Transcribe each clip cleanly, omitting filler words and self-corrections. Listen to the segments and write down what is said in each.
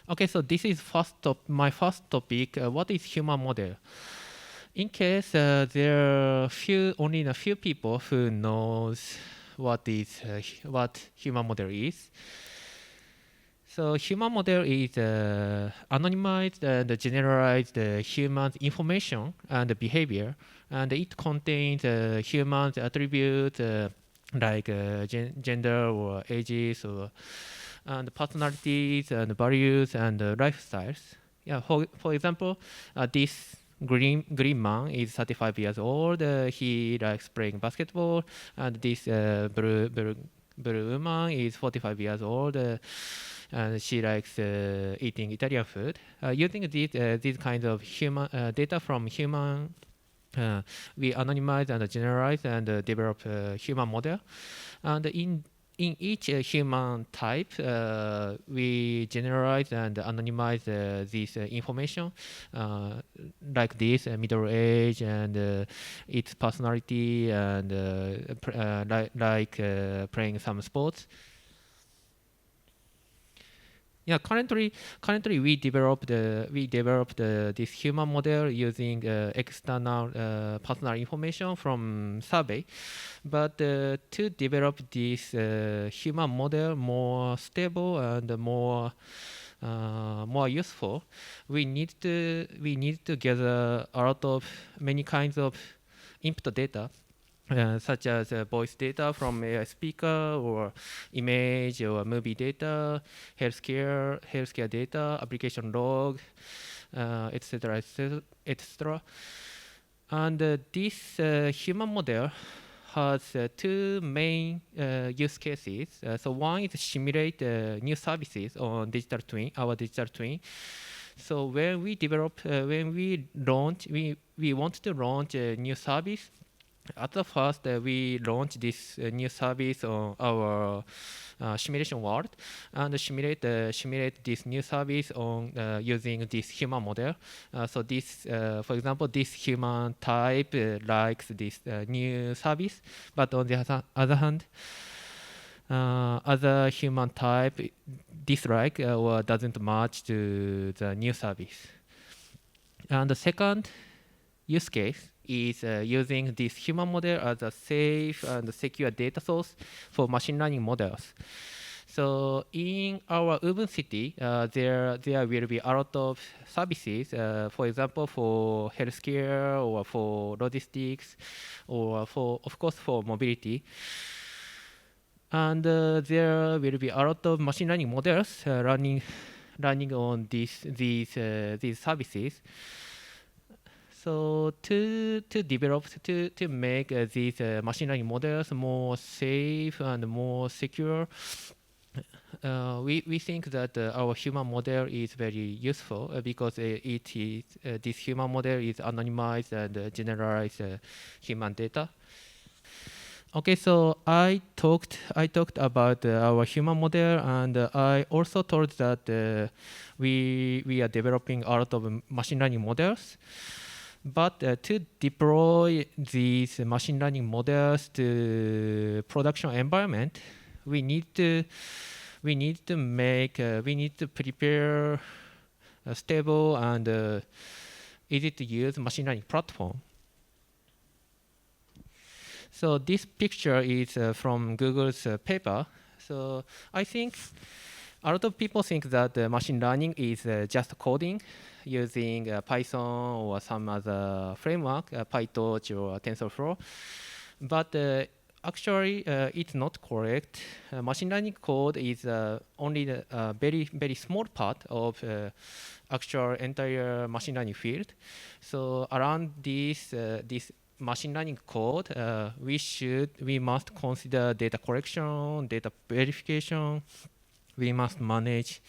Okay, so this is my first topic. What is human model? In case there are only a few people who knows what human model is. So human model is anonymized and generalized human information and behavior, and it contains human attributes like gender or ages or and personalities and values and lifestyles. Yeah, for example, this green man is 35 years old. He likes playing basketball, and this blue woman is 45 years old. And she likes eating Italian food. Using these kinds of human data from human, we anonymize and generalize and develop a human model. And in each human type, we generalize and anonymize this information, like this middle age and its personality and playing some sports. Yeah, currently we developed this human model using external personal information from survey. But to develop this human model more stable and more useful, we need to gather a lot of many kinds of input data, such as voice data from a speaker or image or movie data, healthcare data, application log, etc., etc., etc. And this human model has two main use cases. So one is simulate new services on digital twin, our digital twin. So when we launch, we want to launch a new service. At the first, we launched this new service on our simulation world and simulate this new service on using this human model. So this, for example, this human type likes this new service, but on the other hand, other human type dislike or doesn't match to the new service. And the second use case is using this human model as a safe and secure data source for machine learning models. So in our urban city, there will be a lot of services, for example, for healthcare or for logistics, or of course, for mobility. And there will be a lot of machine learning models running on these services. So to make these machine learning models more safe and more secure, we think that our human model is very useful because this human model is anonymized and generalized human data. Okay, so I talked about our human model, and I also told that we are developing a lot of machine learning models. But to deploy these machine learning models to production environment, we need to prepare a stable and easy to use machine learning platform. So this picture is from Google's paper. So I think a lot of people think that machine learning is just coding using Python or some other framework, PyTorch or TensorFlow. But actually, it's not correct. Machine learning code is only a very, very small part of actual entire machine learning field. So around this machine learning code, we must consider data collection, data verification. We must manage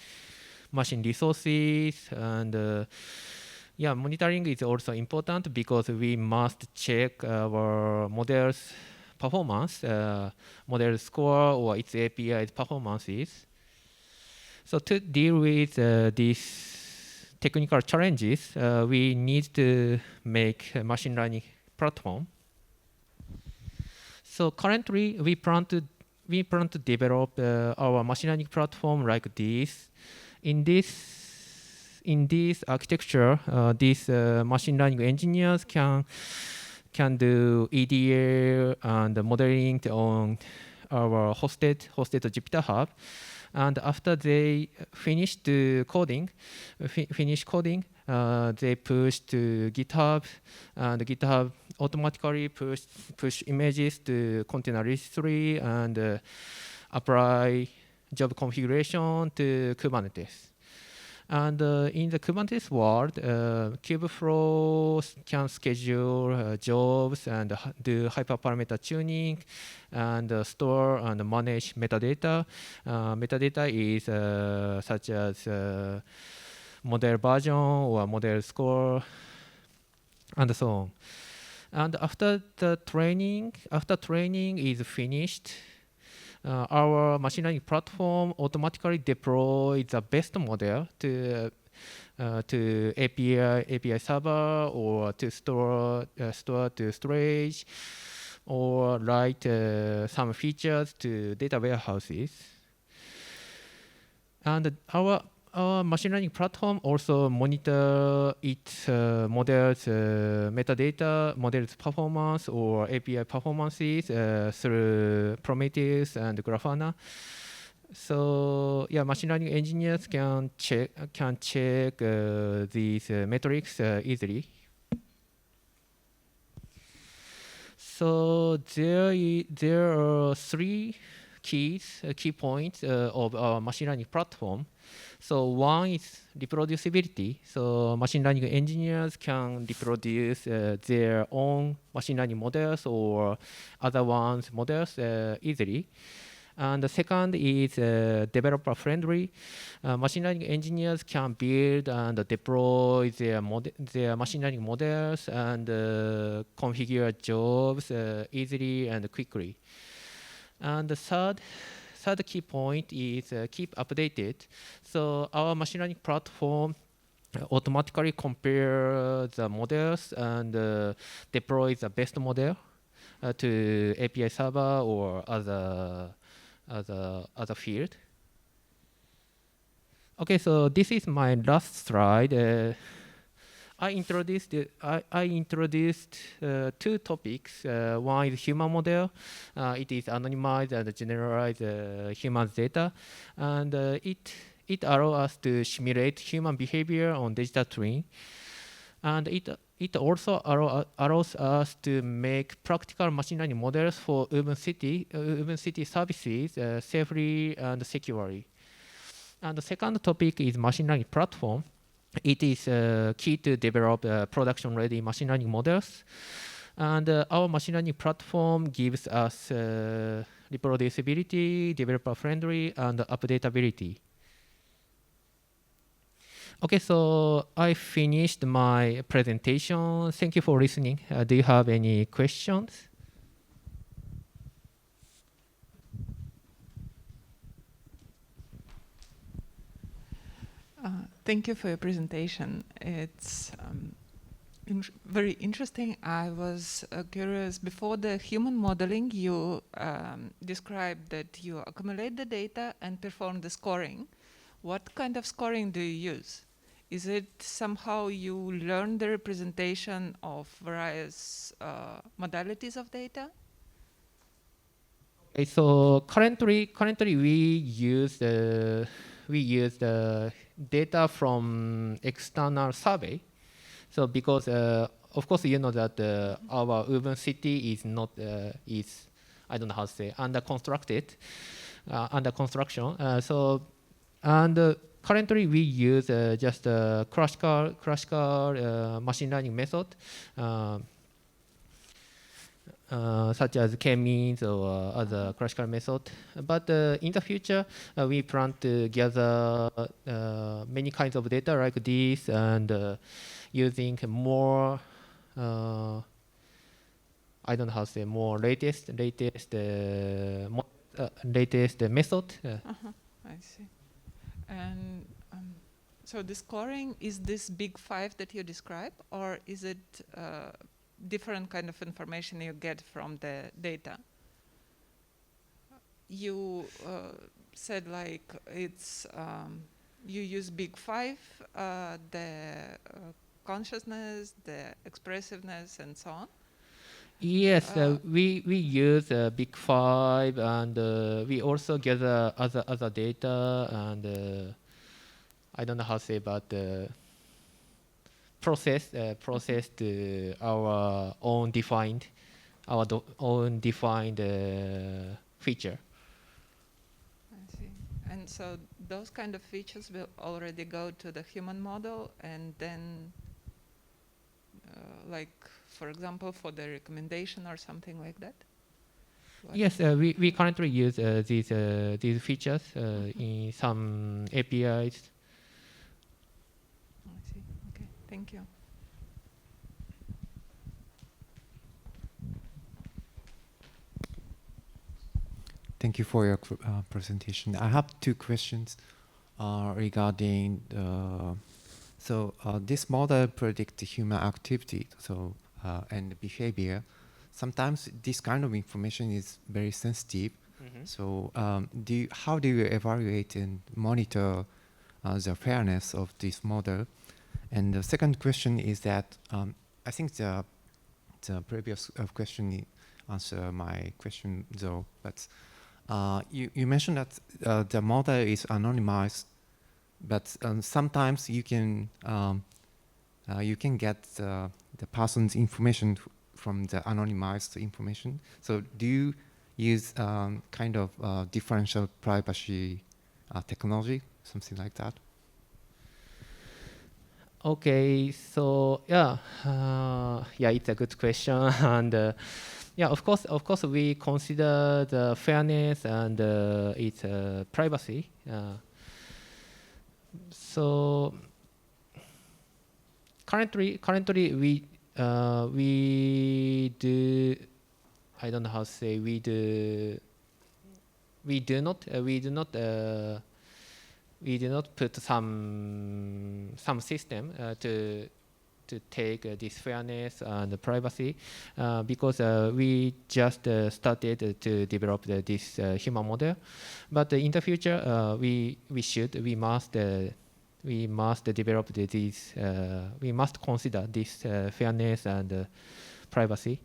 machine resources, and monitoring is also important because we must check our model's performance, model score or its API's performances. So to deal with these technical challenges, we need to make a machine learning platform. So currently, we plan to develop our machine learning platform like this. In this in this architecture, these machine learning engineers can do EDA and modeling on our hosted Jupyter Hub. And after they finish coding, they push to GitHub, and GitHub automatically push images to container registry and apply job configuration to Kubernetes. And in the Kubernetes world, Kubeflow can schedule jobs and do hyperparameter tuning and store and manage metadata. Metadata is such as model version or model score and so on. And after training is finished, our machine learning platform automatically deploys the best model to API server or to store to storage or write some features to data warehouses. And our machine learning platform also monitor its models metadata, models performance or API performances through Prometheus and Grafana. So yeah, machine learning engineers can check these metrics easily. So there are three key points of our machine learning platform. So one is reproducibility. So machine learning engineers can reproduce their own machine learning models or other ones' models easily. And the second is developer friendly. Machine learning engineers can build and deploy their machine learning models and configure jobs easily and quickly. And the third key point is keep updated. So our machine learning platform automatically compare the models and deploy the best model to API server or other field. Okay, so this is my last slide. I introduced two topics. One is human model. It is anonymized and generalized human data, and it allows us to simulate human behavior on digital twin, and it also allows us to make practical machine learning models for urban city services safely and securely. And the second topic is machine learning platform. It is key to develop production-ready machine learning models. And our machine learning platform gives us reproducibility, developer-friendly, and updatability. Okay, so I finished my presentation. Thank you for listening. Do you have any questions? Thank you for your presentation. It's very interesting. I was curious, before the human modeling, you described that you accumulate the data and perform the scoring. What kind of scoring do you use? Is it somehow you learn the representation of various modalities of data? Okay, so currently we use the data from external survey. So because of course you know that our urban city is not I don't know how to say under construction. So and currently we use just classical machine learning method. Such as k-means or other classical method. But in the future, we plan to gather many kinds of data like this and using more, I don't know how to say, more latest method. I see. And so the scoring, is this big five that you describe, or is it different kind of information you get from the data? You said like it's you use big five, the consciousness, the expressiveness, and so on. Yes, we use Big Five, and we also gather other data, and I don't know how to say, but process our own defined feature. I see. And so those kind of features will already go to the human model, and then, like, for example, for the recommendation or something like that? What? Yes, we currently use these features in some APIs. I see. Okay, thank you. Thank you for your presentation. I have two questions regarding this model predicts human activity and behavior. Sometimes this kind of information is very sensitive. Mm-hmm. So how do you evaluate and monitor the fairness of this model? And the second question is that I think the previous question answered my question though, but you mentioned that the model is anonymized, but sometimes you can get the person's information from the anonymized information. So do you use kind of differential privacy technology, something like that? Okay, so yeah, it's a good question, and yeah, of course, we consider the fairness and its privacy. So currently, we do. I don't know how to say. We do not put some system to take this fairness and privacy because we just started to develop this human model. But in the future, we must develop these. We must consider this fairness and privacy.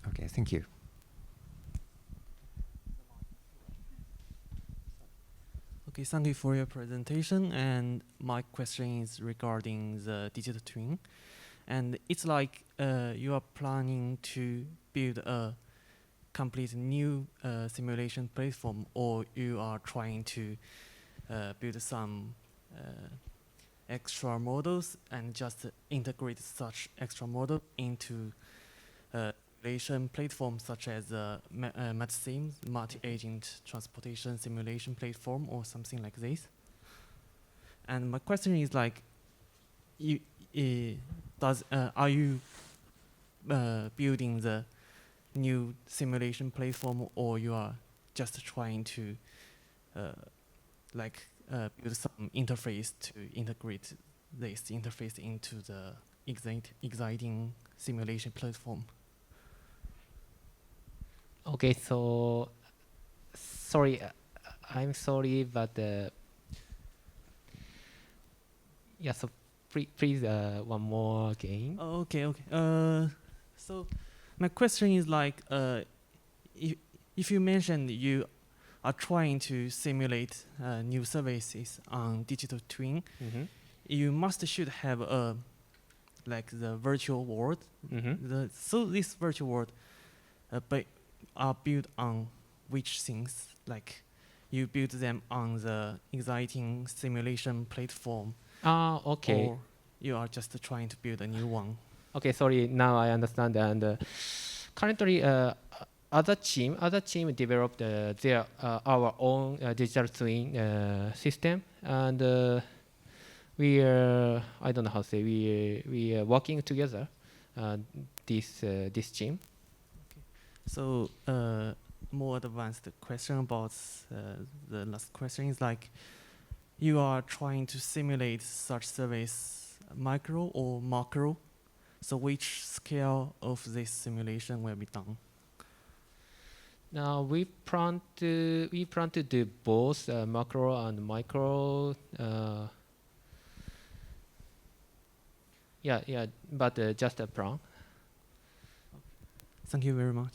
Okay, thank you. Okay, thank you for your presentation. And my question is regarding the digital twin. And it's like you are planning to build a complete new simulation platform, or you are trying to build some extra models and just integrate such extra model into simulation platforms such as MATSIM, multi-agent transportation simulation platform, or something like this. And my question is like, are you building the new simulation platform, or you are just trying to build some interface to integrate this interface into the exciting simulation platform? Okay, so sorry, I'm sorry, but yeah. So please one more again. Oh, okay. So my question is like, if you mentioned you are trying to simulate new services on digital twin, Mm-hmm. you should have the virtual world. Mm-hmm. So this virtual world are built on which things? Like you build them on the exciting simulation platform, Okay. or you are just trying to build a new one? Okay, sorry. Now I understand. And currently, other team developed our own digital twin system, and we are, I don't know how to say, we are working together. This team. So more advanced question about the last question is like, you are trying to simulate such service micro or macro. So which scale of this simulation will be done? Now we plan to do both macro and micro. Yeah, but just a plan. Thank you very much.